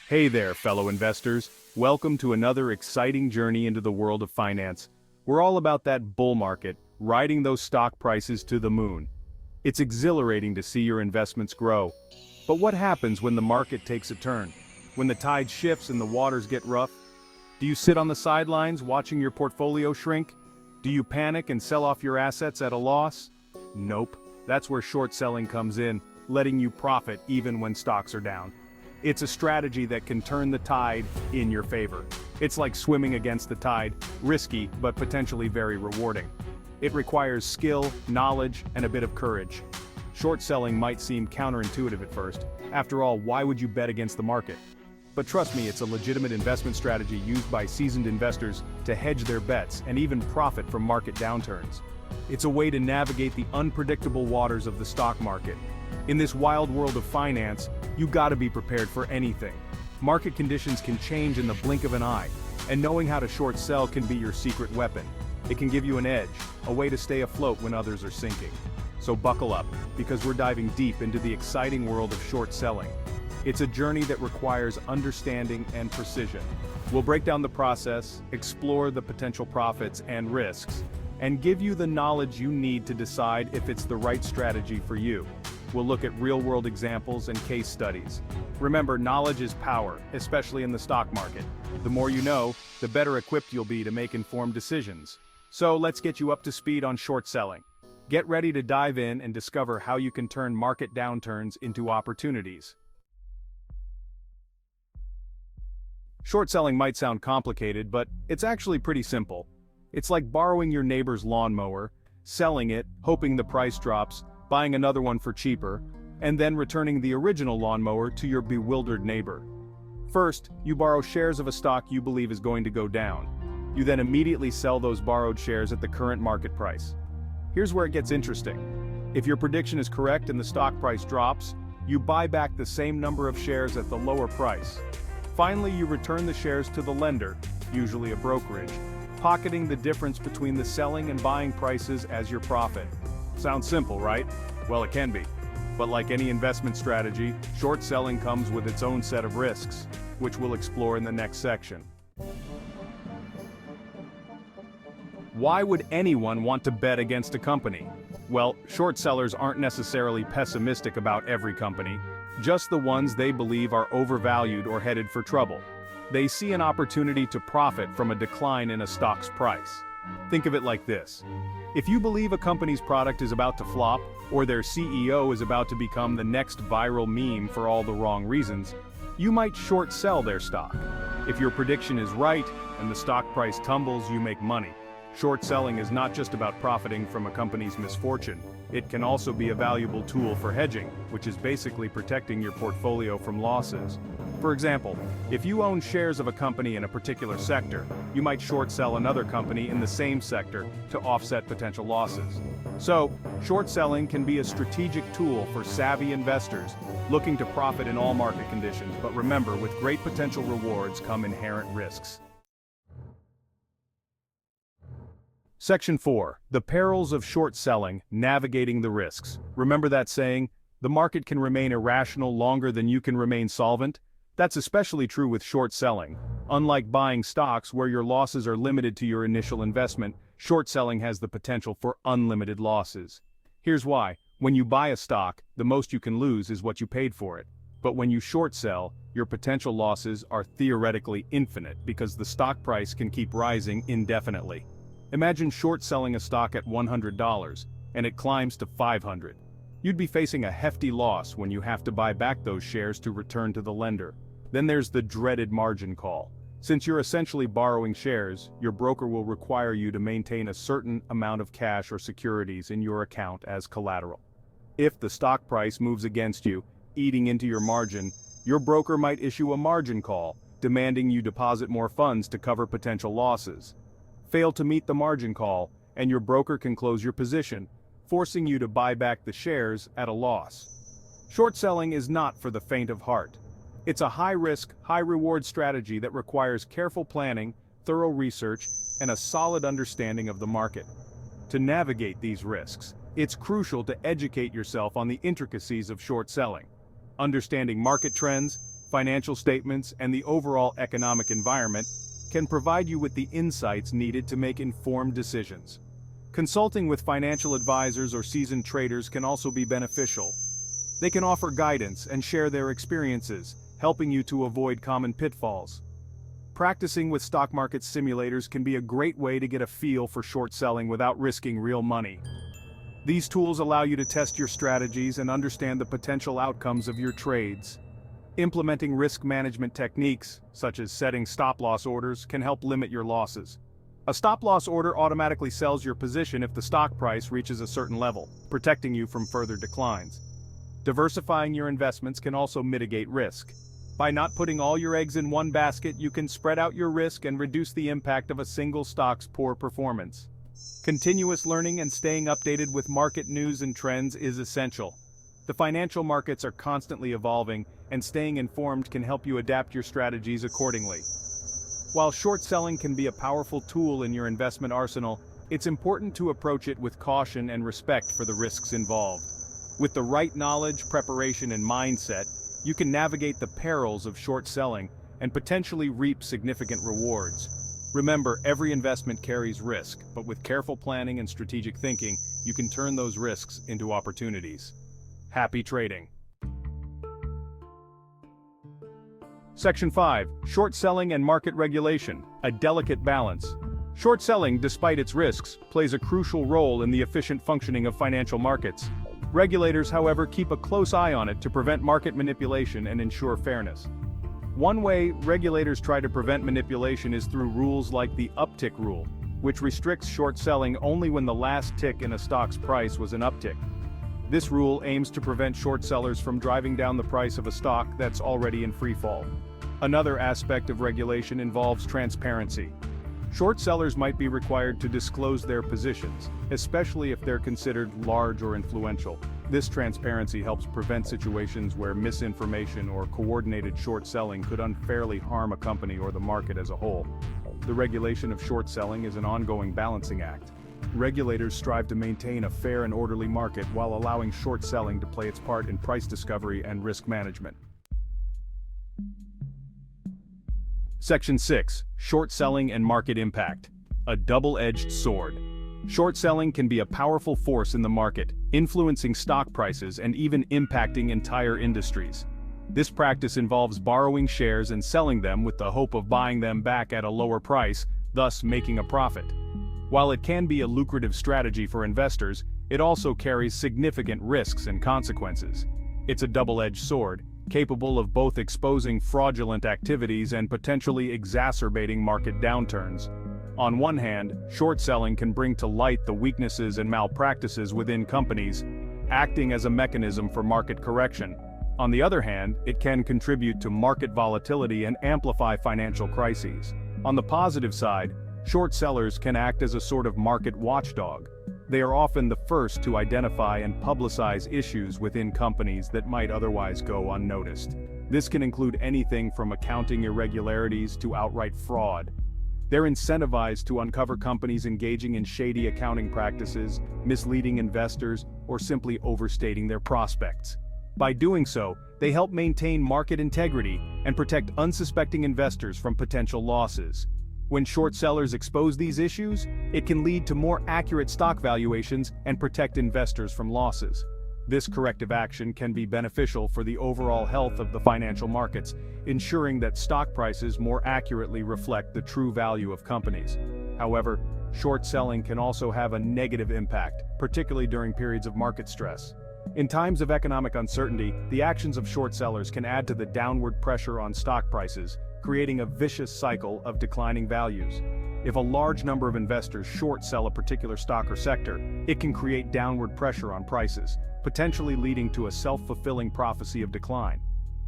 Hey there, fellow investors. Welcome to another exciting journey into the world of finance. We're all about that bull market, riding those stock prices to the moon. It's exhilarating to see your investments grow. But what happens when the market takes a turn? When the tide shifts and the waters get rough? Do you sit on the sidelines watching your portfolio shrink? Do you panic and sell off your assets at a loss? Nope. That's where short selling comes in, letting you profit even when stocks are down. It's a strategy that can turn the tide in your favor. It's like swimming against the tide, risky but potentially very rewarding. It requires skill, knowledge, and a bit of courage. Short selling might seem counterintuitive at first. After all, why would you bet against the market? But trust me, it's a legitimate investment strategy used by seasoned investors to hedge their bets and even profit from market downturns. It's a way to navigate the unpredictable waters of the stock market. In this wild world of finance, you gotta be prepared for anything. Market conditions can change in the blink of an eye, and knowing how to short sell can be your secret weapon. It can give you an edge, a way to stay afloat when others are sinking. So buckle up, because we're diving deep into the exciting world of short selling. It's a journey that requires understanding and precision. We'll break down the process, explore the potential profits and risks, and give you the knowledge you need to decide if it's the right strategy for you. We'll look at real-world examples and case studies. Remember, knowledge is power, especially in the stock market. The more you know, the better equipped you'll be to make informed decisions. So let's get you up to speed on short selling. Get ready to dive in and discover how you can turn market downturns into opportunities. Short selling might sound complicated, but it's actually pretty simple. It's like borrowing your neighbor's lawnmower, selling it, hoping the price drops, buying another one for cheaper, and then returning the original lawnmower to your bewildered neighbor. First, you borrow shares of a stock you believe is going to go down. You then immediately sell those borrowed shares at the current market price. Here's where it gets interesting. If your prediction is correct and the stock price drops, you buy back the same number of shares at the lower price. Finally, you return the shares to the lender, usually a brokerage, pocketing the difference between the selling and buying prices as your profit. Sounds simple, right? Well, it can be. But like any investment strategy, short selling comes with its own set of risks, which we'll explore in the next section. Why would anyone want to bet against a company? Well, short sellers aren't necessarily pessimistic about every company, just the ones they believe are overvalued or headed for trouble. They see an opportunity to profit from a decline in a stock's price. Think of it like this. If you believe a company's product is about to flop, or their CEO is about to become the next viral meme for all the wrong reasons, you might short sell their stock. If your prediction is right, and the stock price tumbles, you make money. Short selling is not just about profiting from a company's misfortune. It can also be a valuable tool for hedging, which is basically protecting your portfolio from losses. For example, if you own shares of a company in a particular sector, you might short sell another company in the same sector to offset potential losses. So, short selling can be a strategic tool for savvy investors looking to profit in all market conditions, but remember, with great potential rewards come inherent risks. Section 4. The perils of short selling, navigating the risks. Remember that saying, the market can remain irrational longer than you can remain solvent? That's especially true with short selling. Unlike buying stocks where your losses are limited to your initial investment, short selling has the potential for unlimited losses. Here's why. When you buy a stock, the most you can lose is what you paid for it. But when you short sell, your potential losses are theoretically infinite because the stock price can keep rising indefinitely. Imagine short selling a stock at $100, and it climbs to $500. You'd be facing a hefty loss when you have to buy back those shares to return to the lender. Then there's the dreaded margin call. Since you're essentially borrowing shares, your broker will require you to maintain a certain amount of cash or securities in your account as collateral. If the stock price moves against you, eating into your margin, your broker might issue a margin call, demanding you deposit more funds to cover potential losses. Fail to meet the margin call, and your broker can close your position, forcing you to buy back the shares at a loss. Short selling is not for the faint of heart. It's a high-risk, high-reward strategy that requires careful planning, thorough research, and a solid understanding of the market. To navigate these risks, it's crucial to educate yourself on the intricacies of short selling. Understanding market trends, financial statements, and the overall economic environment can provide you with the insights needed to make informed decisions. Consulting with financial advisors or seasoned traders can also be beneficial. They can offer guidance and share their experiences, helping you to avoid common pitfalls. Practicing with stock market simulators can be a great way to get a feel for short selling without risking real money. These tools allow you to test your strategies and understand the potential outcomes of your trades. Implementing risk management techniques, such as setting stop-loss orders, can help limit your losses. A stop-loss order automatically sells your position if the stock price reaches a certain level, protecting you from further declines. Diversifying your investments can also mitigate risk. By not putting all your eggs in one basket, you can spread out your risk and reduce the impact of a single stock's poor performance. Continuous learning and staying updated with market news and trends is essential. The financial markets are constantly evolving, and staying informed can help you adapt your strategies accordingly. While short selling can be a powerful tool in your investment arsenal, it's important to approach it with caution and respect for the risks involved. With the right knowledge, preparation, and mindset, you can navigate the perils of short selling and potentially reap significant rewards. Remember, every investment carries risk, but with careful planning and strategic thinking, you can turn those risks into opportunities. Happy trading! Section 5. Short selling and market regulation, a delicate balance. Short selling, despite its risks, plays a crucial role in the efficient functioning of financial markets. Regulators, however, keep a close eye on it to prevent market manipulation and ensure fairness. One way regulators try to prevent manipulation is through rules like the uptick rule, which restricts short selling only when the last tick in a stock's price was an uptick. This rule aims to prevent short sellers from driving down the price of a stock that's already in free fall. Another aspect of regulation involves transparency. Short sellers might be required to disclose their positions, especially if they're considered large or influential. This transparency helps prevent situations where misinformation or coordinated short selling could unfairly harm a company or the market as a whole. The regulation of short selling is an ongoing balancing act. Regulators strive to maintain a fair and orderly market while allowing short selling to play its part in price discovery and risk management. Section 6. Short selling and market impact. A double-edged sword. Short selling can be a powerful force in the market, influencing stock prices and even impacting entire industries. This practice involves borrowing shares and selling them with the hope of buying them back at a lower price, thus making a profit. While it can be a lucrative strategy for investors, it also carries significant risks and consequences. It's a double-edged sword, capable of both exposing fraudulent activities and potentially exacerbating market downturns. On one hand, short selling can bring to light the weaknesses and malpractices within companies, acting as a mechanism for market correction. On the other hand, it can contribute to market volatility and amplify financial crises. On the positive side, short sellers can act as a sort of market watchdog. They are often the first to identify and publicize issues within companies that might otherwise go unnoticed. This can include anything from accounting irregularities to outright fraud. They're incentivized to uncover companies engaging in shady accounting practices, misleading investors, or simply overstating their prospects. By doing so, they help maintain market integrity and protect unsuspecting investors from potential losses. When short sellers expose these issues, it can lead to more accurate stock valuations and protect investors from losses. This corrective action can be beneficial for the overall health of the financial markets, ensuring that stock prices more accurately reflect the true value of companies. However, short selling can also have a negative impact, particularly during periods of market stress. In times of economic uncertainty, the actions of short sellers can add to the downward pressure on stock prices, creating a vicious cycle of declining values. If a large number of investors short sell a particular stock or sector, it can create downward pressure on prices, potentially leading to a self-fulfilling prophecy of decline.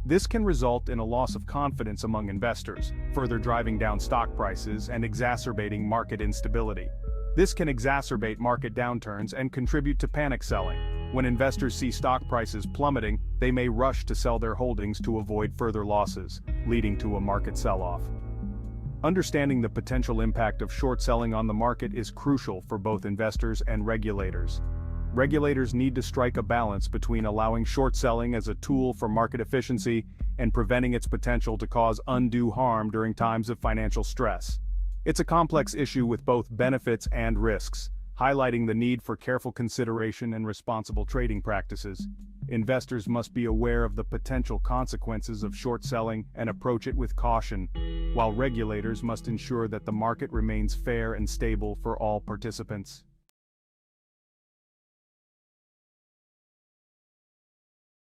This can result in a loss of confidence among investors, further driving down stock prices and exacerbating market instability. This can exacerbate market downturns and contribute to panic selling. When investors see stock prices plummeting, they may rush to sell their holdings to avoid further losses, leading to a market sell-off. Understanding the potential impact of short selling on the market is crucial for both investors and regulators. Regulators need to strike a balance between allowing short selling as a tool for market efficiency and preventing its potential to cause undue harm during times of financial stress. It's a complex issue with both benefits and risks, highlighting the need for careful consideration and responsible trading practices. Investors must be aware of the potential consequences of short selling and approach it with caution, while regulators must ensure that the market remains fair and stable for all participants.